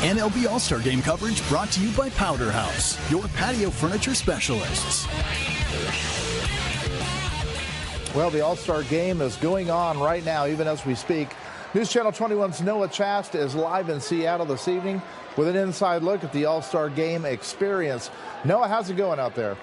MLB All-Star Game coverage brought to you by Powder House, your patio furniture specialists. Well, the All-Star Game is going on right now, even as we speak. News Channel 21's Noah Chast is live in Seattle this evening with an inside look at the All-Star Game experience. Noah, how's it going out there?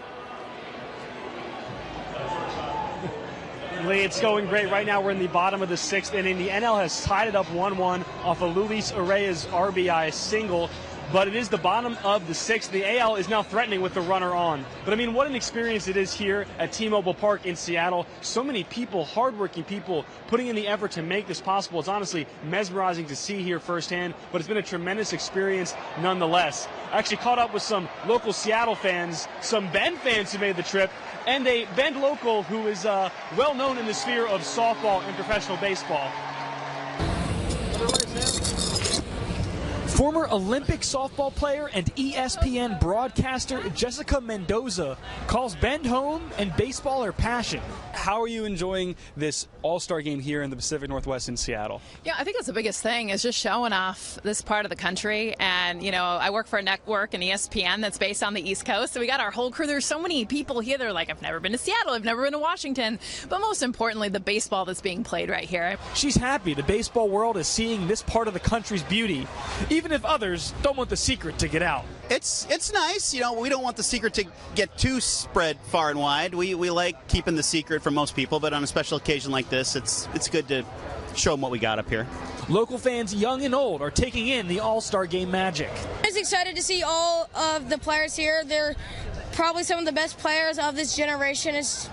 Lee, it's going great. Right now we're in the bottom of the sixth inning. The NL has tied it up 1-1 off of Luis Urea's RBI single, but it is the bottom of the sixth. The AL is now threatening with the runner on. But I mean, what an experience it is here at T-Mobile Park in Seattle. So many people, hardworking people, putting in the effort to make this possible. It's honestly mesmerizing to see here firsthand, but it's been a tremendous experience nonetheless. I actually caught up with some local Seattle fans, some Bend fans who made the trip, and a Bend local who is well known in the sphere of softball and professional baseball. Former Olympic softball player and ESPN broadcaster Jessica Mendoza calls Bend home and baseball her passion. How are you enjoying this All-Star Game here in the Pacific Northwest in Seattle? Yeah, I think that's the biggest thing is just showing off this part of the country. And, you know, I work for a network and ESPN that's based on the East Coast. So we got our whole crew. There's so many people here that are like, I've never been to Seattle. I've never been to Washington. But most importantly, the baseball that's being played right here. She's happy the baseball world is seeing this part of the country's beauty, even if others don't want the secret to get out. It's nice. You know, we don't want the secret to get too spread far and wide. We like keeping the secret from most people, but on a special occasion like this, it's good to show them what we got up here. Local fans, young and old, are taking in the All-Star Game magic. I was excited to see all of the players here. They're probably some of the best players of this generation. It's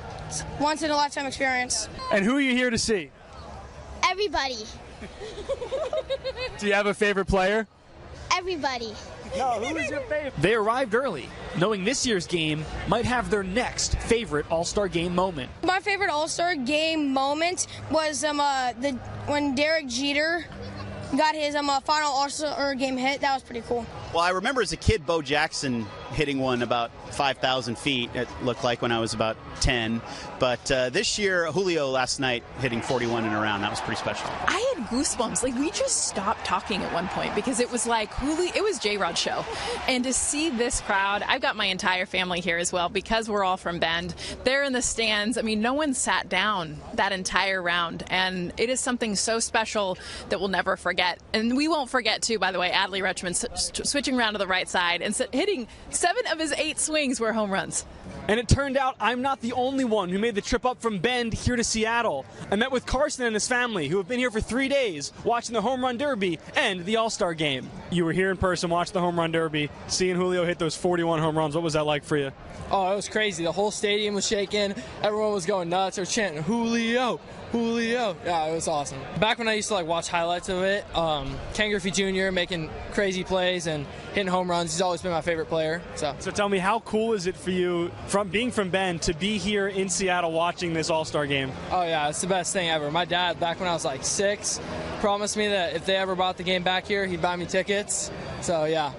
once-in-a-lifetime experience. And who are you here to see? Everybody. Do you have a favorite player? Everybody. No, who is your favorite? They arrived early, knowing this year's game might have their next favorite All-Star Game moment. My favorite All-Star Game moment was when Derek Jeter got his final All-Star Game hit. That was pretty cool. Well, I remember as a kid, Bo Jackson hitting one about 5,000 feet, it looked like, when I was about 10. But this year, Julio last night hitting 41 and around. That was pretty special. I had goosebumps. Like, we just stopped talking at one point because it was like, it was J-Rod's show. And to see this crowd, I've got my entire family here as well because we're all from Bend. They're in the stands. I mean, no one sat down that entire round. And it is something so special that we'll never forget. And we won't forget, too, by the way, Adley Rutschman switching around to the right side and hitting 7 of his 8 swings were home runs. And it turned out I'm not the only one who made the trip up from Bend here to Seattle. I met with Carson and his family, who have been here for 3 days watching the Home Run Derby and the All-Star Game. You were here in person watching the Home Run Derby, seeing Julio hit those 41 home runs. What was that like for you? Oh, it was crazy. The whole stadium was shaking. Everyone was going nuts. They were chanting, Julio, Julio. Yeah, it was awesome. Back when I used to watch highlights of it, Ken Griffey Jr. making crazy plays and hitting home runs. He's always been my favorite player. So tell me, how cool is it for you, from being from Bend, to be here in Seattle watching this All-Star Game? Oh yeah, it's the best thing ever. My dad, back when I was like 6, promised me that if they ever brought the game back here, he'd buy me tickets. So yeah,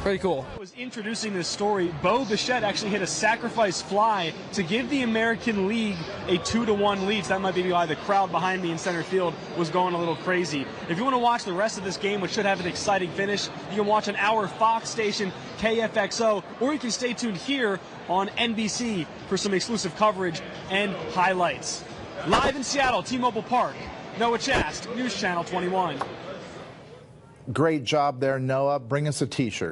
pretty cool. I was introducing this story. Bo Bichette actually hit a sacrifice fly to give the American League a 2-1 lead. So that might be why the crowd behind me in center field was going a little crazy. If you want to watch the rest of this game, which should have an exciting finish, you can watch on our Fox station, KFXO, or you can stay tuned here on NBC for some exclusive coverage and highlights. Live in Seattle, T-Mobile Park, Noah Chast, News Channel 21. Great job there, Noah. Bring us a T-shirt.